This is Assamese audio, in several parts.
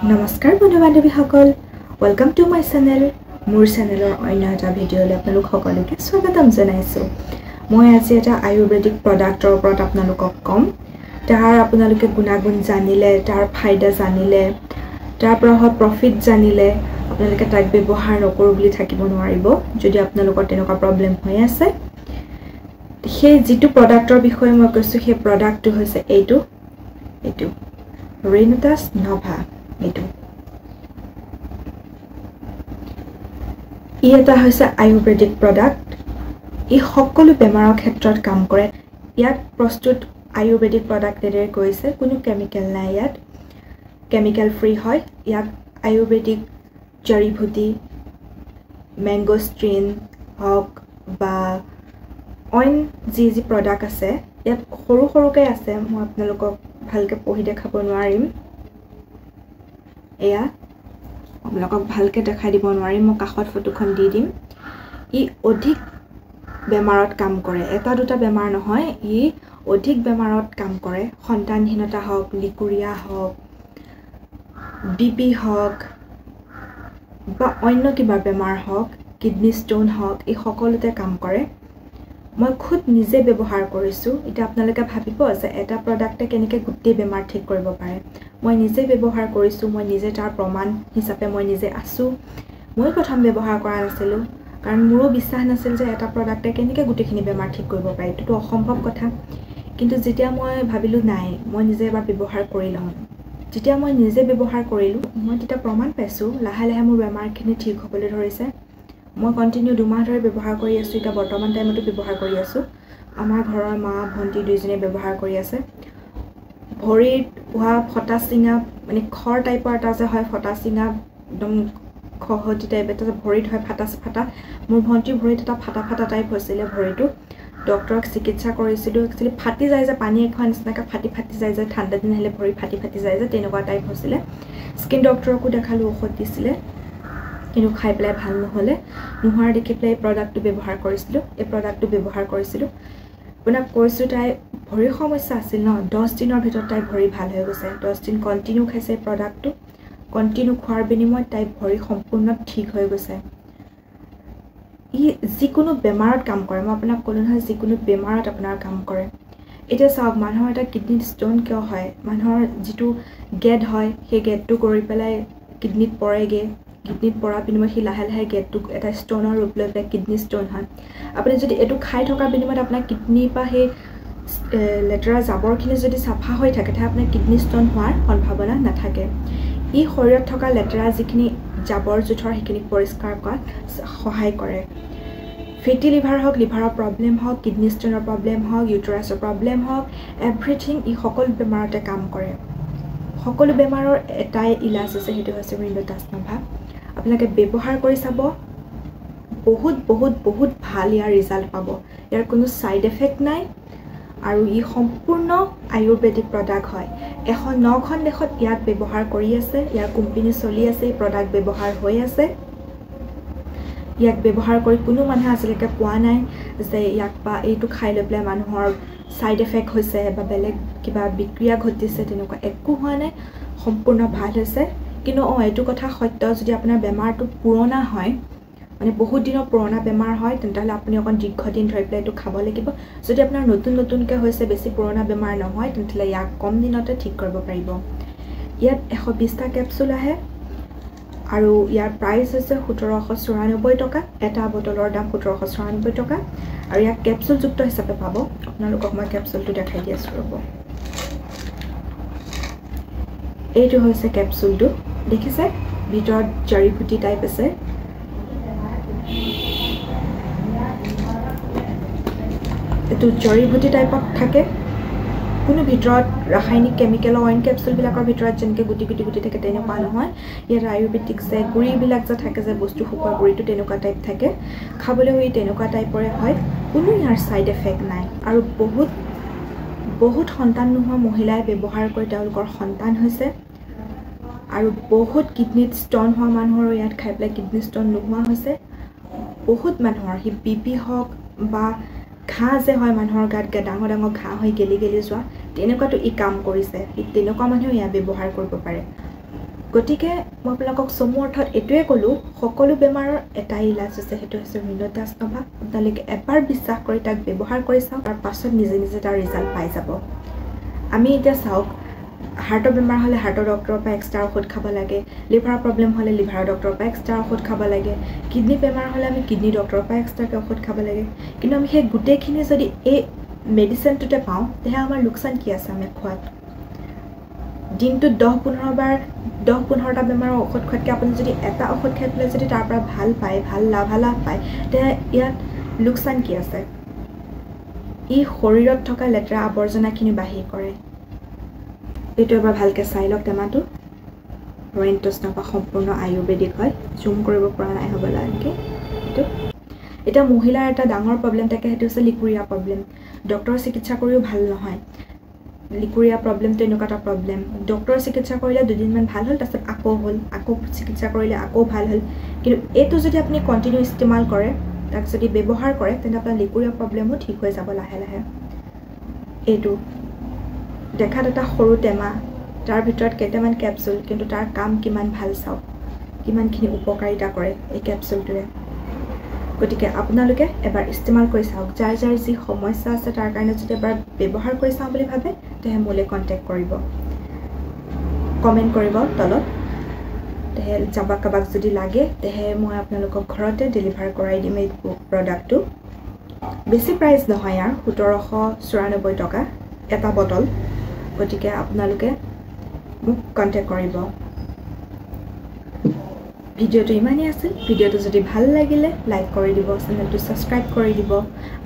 নমস্কাৰ বন্ধু বান্ধৱীসকল ওয়েলকাম টু মাই চেনেল মোৰ চেনেলৰ অন্য এটা ভিডিঅ'লৈ আপোনালোক সকলোকে স্বাগতম জনাইছো মই আজি এটা আয়ুৰ্বেদিক প্ৰডাক্টৰ ওপৰত আপোনালোকক কম তাৰ আপোনালোকে গুণাগুণ জানিলে তাৰ ফাইদা জানিলে তাৰ প্ৰফিট জানিলে আপোনালোকে তাক ব্যৱহাৰ নকৰো বুলি থাকিব নোৱাৰিব যদি আপোনালোকৰ তেনেকুৱা প্ৰবলেম হৈ আছে সেই যেটো প্ৰডাক্টৰ বিষয়ে মই কৈছো সেই প্ৰডাক্টটো হৈছে এইটো ৰেনুটাছ নভা এইটো এটা হৈছে আয়ুৰ্বেদিক প্ৰডাক্ট ই সকলো বেমাৰৰ ক্ষেত্ৰত কাম কৰে ইয়াক প্ৰস্তুত আয়ুৰ্বেদিক প্ৰডাক্টেৰে কৰিছে কোনো কেমিকেল নাই ইয়াত কেমিকেল ফ্ৰী হয় ইয়াক আয়ুৰ্বেদিক জড়িবুটি ম্যাঙ্গোস্ট্ৰিন হক বা অইন যি প্ৰডাক্ট আছে ইয়াত সৰু সৰুকৈ আছে মই আপোনালোকক ভালকৈ পঢ়ি দেখাব নোৱাৰিম এয়া আপোনালোকক ভালকৈ দেখাই দিব নোৱাৰিম মই কাষত ফটোখন দি দিম ই অধিক বেমাৰত কাম কৰে এটা দুটা বেমাৰ নহয় ই অধিক বেমাৰত কাম কৰে সন্তানহীনতা হওক লিকুৰিয়া হওক বিপি হওক বা অন্য কিবা বেমাৰ হওক কিডনি ষ্টোন হওক ই সকলোতে কাম কৰে মই খুদ নিজে ব্যৱহাৰ কৰিছো এটা আপোনালোকে ভাবিব আছে এটা প্ৰডাক্টে কেনেকৈ গুটি বেমাৰ ঠিক কৰিব পাৰে মই নিজে ব্যৱহাৰ কৰিছো মই নিজে তাৰ প্ৰমাণ হিচাপে মই নিজে আছো মই প্ৰথম ব্যৱহাৰ কৰা নাছিলো কাৰণ মোৰো বিশ্বাস নাছিল যে এটা প্ৰডাক্টে কেনেকৈ গুটিখিনি বেমাৰ ঠিক কৰিব পাৰে এটো অসম্ভৱ কথা কিন্তু যেতিয়া মই ভাবিলো নাই মই নিজে এবাৰ ব্যৱহাৰ কৰি লওঁ যেতিয়া মই নিজে ব্যৱহাৰ কৰিলো মই তেতিয়া প্ৰমাণ পাইছো লাহে লাহে মোৰ বেমাৰখিনি ঠিক হ'বলৈ ধৰিছে মই কন্টিনিউ 2 মাহ ধৰি ব্যৱহাৰ কৰি আছো এটা বৰ্তমান টাইমতো ব্যৱহাৰ কৰি আছো আমাৰ ঘৰৰ মা ভন্টি দুইজনে ব্যৱহাৰ কৰি আছে ভৰিত হোৱা ফটা চিঙা মানে খৰ টাইপৰ এটা যে হয় ফটা চিঙা একদম খহটি টাইপ এটা ভৰিত হয় ফাটা মোৰ ভন্টি ভৰিত এটা ফাটা টাইপ হৈছিল ভৰিটো ডক্টৰক চিকিৎসা কৰিছিলো একচুয়ালি ফাটি যায় যে পানী এখন নিচিনাকৈ ফাটি যায় যে ঠাণ্ডা দিন হলে ভৰি ফাটি যায় যে তেনেকুৱা টাইপ হৈছিল স্কিন ডক্টৰকো দেখালো ঔষধ দিছিলে কিন্তু খাই পেলাই ভাল নহলে নোহাৰ দেখি পেলাই প্ৰডাক্টটো ব্যৱহাৰ কৰিছিলো আপোনাক কৈছো তাই ভৰিৰ সমস্যা আছিল ন 10 দিনৰ ভিতৰত তাই ভৰি ভাল হৈ গৈছে 10 দিন কন্টিনিউ খাইছে প্ৰডাক্টটো কন্টিনিউ খোৱাৰ বিনিময়ত তাই ভৰি সম্পূৰ্ণ ঠিক হৈ গৈছে ই যিকোনো বেমাৰত কাম কৰে মই আপোনাক ক'লো নহয় যিকোনো বেমাৰত আপোনাৰ কাম কৰে এতিয়া চাওক মানুহৰ এটা কিডনি ষ্টোন কিয় হয় মানুহৰ যিটো গেড হয় সেই গেডটো কৰি পেলাই কিডনিত পৰেগে কিডনিত পৰাৰ বিনিময়ত সি লাহে লাহে গেডটো এটা ষ্টোনৰ ৰূপ লৈ পেলাই কিডনি ষ্টোন হয় আপুনি যদি এটো খাই থকা বিনিময়ত আপোনাৰ কিডনি পা সেই লেটেৰা জাবৰখিনি যদি সাফা হৈ থাকে তে আপোনাৰ কিডনি ষ্টোন হোৱাৰ সম্ভাৱনা নাথাকে ই শৰীৰত থকা লেটেৰা যিখিনি জাবৰ জোথৰ সেইখিনি পৰিষ্কাৰ কৰাত সহায় কৰে ফেটি লিভাৰ হওক লিভাৰৰ প্ৰবলেম হওক কিডনি ষ্টোনৰ প্ৰবলেম হওক ইউটেৰাছৰ প্ৰবলেম হওক এভৰিথিং ই সকলো বেমাৰতে কাম কৰে সকলো বেমাৰৰ এটাই ইলাজ আছে হেতু হৈছে ৰেনুটাছ নভা আপোনালোকে ব্যৱহাৰ কৰি চাব বহুত ভাল ইয়াৰ ৰিজাল্ট পাব ইয়াৰ কোনো সাইড এফেক্ট নাই আৰু ই সম্পূৰ্ণ আয়ুৰ্বেদিক প্ৰডাক্ট হয় 109খন দেশত ইয়াক ব্যৱহাৰ কৰি আছে ইয়াৰ কোম্পানী চলি আছে এই প্ৰডাক্ট ব্যৱহাৰ হৈ আছে ইয়াক ব্যৱহাৰ কৰি কোনো মানুহ আজিলৈকে পোৱা নাই যে ইয়াক বা এইটো খাই লৈ পেলাই মানুহৰ সাইড এফেক্ট হৈছে বা বেলেগ কিবা বিক্ৰিয়া ঘটিছে তেনেকুৱা একো হোৱা নাই সম্পূৰ্ণ ভাল হৈছে কিন্তু এইটো কথা সত্য যদি আপোনাৰ বেমাৰটো পুৰণা হয় মানে বহুত দিনৰ পুৰণা বেমাৰ হয় তেন্তে আপুনি অকন দীৰ্ঘদিন ধৰি পেলাই এইটো খাব লাগিব যদি আপোনাৰ নতুনকৈ হৈছে বেছি পুৰণা বেমাৰ নহয় তেন্তে ইয়াক কম দিনতে ঠিক কৰিব পাৰিব ইয়াত 120টা কেপচুল আহে আৰু ইয়াৰ প্ৰাইস হৈছে 1794 টকা এটা বটলৰ দাম 1794 টকা আৰু ইয়াক কেপচুল যুক্ত হিচাপে পাব আপোনালোকক মই কেপচুলটো দেখাই দি আছো ৰব এইটো হৈছে কেপচুলটো দেখিছে ভিতৰত জড়িবুটি টাইপ আছে এটো জড়িবুটি টাইপত থাকে কোনো ভিতৰত ৰাসায়নিক কেমিকেল অইন কেপচুল বিলাকৰ ভিতৰত যেনকে গুটি থাকে তেনেকুৱা নহয় ইয়াৰ আয়ুৰ্বেদিক যে গুৰি বিলাক যে থাকে যে বস্তু শুকুৱা গুৰিটো তেনেকুৱা টাইপ থাকে খাবলৈ এই তেনেকুৱা টাইপৰে হয় কোনো ইয়াৰ সাইড এফেক্ট নাই আৰু বহুত সন্তান নোহোৱা মহিলাই ব্যৱহাৰ কৰি তেওঁলোকৰ সন্তান হৈছে আৰু বহুত কিডনিত ষ্টোন হোৱা মানুহৰ ইয়াত খাই পেলাই কিডনি ষ্টোন নোহোৱা হৈছে বহুত মানুহৰ হি বিপি হওক বা ঘা যে হয় মানুহৰ গাত ডাঙৰ ঘা হৈ গেলি যোৱা তেনেকুৱাটো ই কাম কৰিছে ই তেনেকুৱা মানুহ ইয়া ব্যৱহাৰ কৰিব পাৰে গতিকে মই আপোনালোকক চমু অৰ্থত এইটোৱে ক'লোঁ সকলো বেমাৰৰ এটাই ইলাজ আছে, সেইটো হৈছে ৰিনোটাছ নভা। আপোনালোকে এবাৰ বিশ্বাস কৰি তাক ব্যৱহাৰ কৰি চাওক, তাৰ পাছত নিজে নিজে তাৰ ৰিজাল্ট পাই যাব। আমি এতিয়া চাওক, হাৰ্টৰ বেমাৰ হ'লে হাৰ্টৰ ডক্টৰৰ পৰা এক্সট্ৰা ঔষধ খাব লাগে, লিভাৰৰ প্ৰব্লেম হ'লে লিভাৰৰ ডক্টৰৰ পৰা এক্সট্ৰা ঔষধ খাব লাগে, কিডনী বেমাৰ হ'লে আমি কিডনী ডক্টৰৰ পৰা এক্সট্ৰাকৈ ঔষধ খাব লাগে। কিন্তু আমি সেই গোটেইখিনি যদি এই মেডিচিনটোতে পাওঁ, তেতিয়াহ'লে আমাৰ লোকচান কি আছে আমি খোৱাত? দিনটোত 10-15টা বেমাৰৰ ঔষধ খোৱাতকৈ আপুনি যদি এটা ঔষধ খাই পেলাই যদি তাৰ পৰা ভাল পায়, ভাল লাভালাভ পায়, তেতিয়া ইয়াত লোকচান কি আছে? ই শৰীৰত থকা লেতেৰা আৱৰ্জনাখিনি বাহিৰ কৰে। এইটো এবাৰ ভালকৈ চাই লওক টেমাটো। ৰিনোটাছ নভা সম্পূৰ্ণ আয়ুৰ্বেদিক হয়, জুম কৰিব পৰা নাই হ'বলা এনেকৈ। এইটো এতিয়া মহিলাৰ এটা ডাঙৰ প্ৰব্লেম থাকে, সেইটো হৈছে লিকুৰিয়া প্ৰব্লেম। ডক্টৰৰ চিকিৎসা কৰিও ভাল নহয়। লিকুৰিয়া প্ৰব্লেমটো এনেকুৱা এটা প্ৰব্লেম, ডক্টৰৰ চিকিৎসা কৰিলে 2 দিনমান ভাল হ'ল, তাৰপিছত আকৌ হ'ল, আকৌ চিকিৎসা কৰিলে আকৌ ভাল হ'ল। কিন্তু এইটো যদি আপুনি কণ্টিনিউ ইস্তেমাল কৰে, তাক যদি ব্যৱহাৰ কৰে, তেন্তে আপোনাৰ লিকুৰিয়া প্ৰব্লেমো ঠিক হৈ যাব লাহে লাহে। এইটো দেখাত এটা সৰু টেমা, তাৰ ভিতৰত কেইটামান কেপচুল, কিন্তু তাৰ কাম কিমান ভাল চাওক, কিমানখিনি উপকাৰিতা কৰে এই কেপচুলটোৱে। গতিকে আপোনালোকে এবাৰ ইস্তেমাল কৰি চাওক। যাৰ যাৰ যি সমস্যা আছে তাৰ কাৰণে যদি এবাৰ ব্যৱহাৰ কৰি চাওঁ বুলি ভাবে, তেহে মোলৈ কণ্টেক্ট কৰিব, কমেণ্ট কৰিব তলত। তেহে কাৰোবাক যদি লাগে, তেহে মই আপোনালোকক ঘৰতে ডেলিভাৰ কৰাই দিম এই প্ৰডাক্টটো। বেছি প্ৰাইচ নহয় ইয়াৰ, 1794 টকা এটা বটল। গতিকে আপোনালোকে মোক কণ্টেক্ট কৰিব। ভিডিঅ'টো ইমানেই আছিল। ভিডিঅ'টো যদি ভাল লাগিলে লাইক কৰি দিব, চেনেলটো ছাবস্ক্ৰাইব কৰি দিব,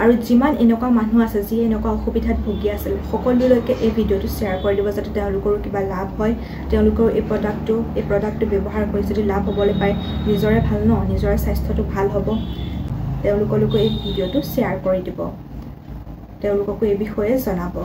আৰু যিমান এনেকুৱা মানুহ আছে যি এনেকুৱা অসুবিধাত ভুগি আছিল, সকলোলৈকে এই ভিডিঅ'টো শ্বেয়াৰ কৰি দিব, যাতে তেওঁলোকৰো কিবা লাভ হয়, তেওঁলোকেও এই প্ৰডাক্টটো ব্যৱহাৰ কৰি যদি লাভ হ'বলৈ পায়, নিজৰে ভাল ন, নিজৰে স্বাস্থ্যটো ভাল হ'ব। তেওঁলোকলৈকো এই ভিডিঅ'টো শ্বেয়াৰ কৰি দিব, তেওঁলোককো এই বিষয়ে জনাব।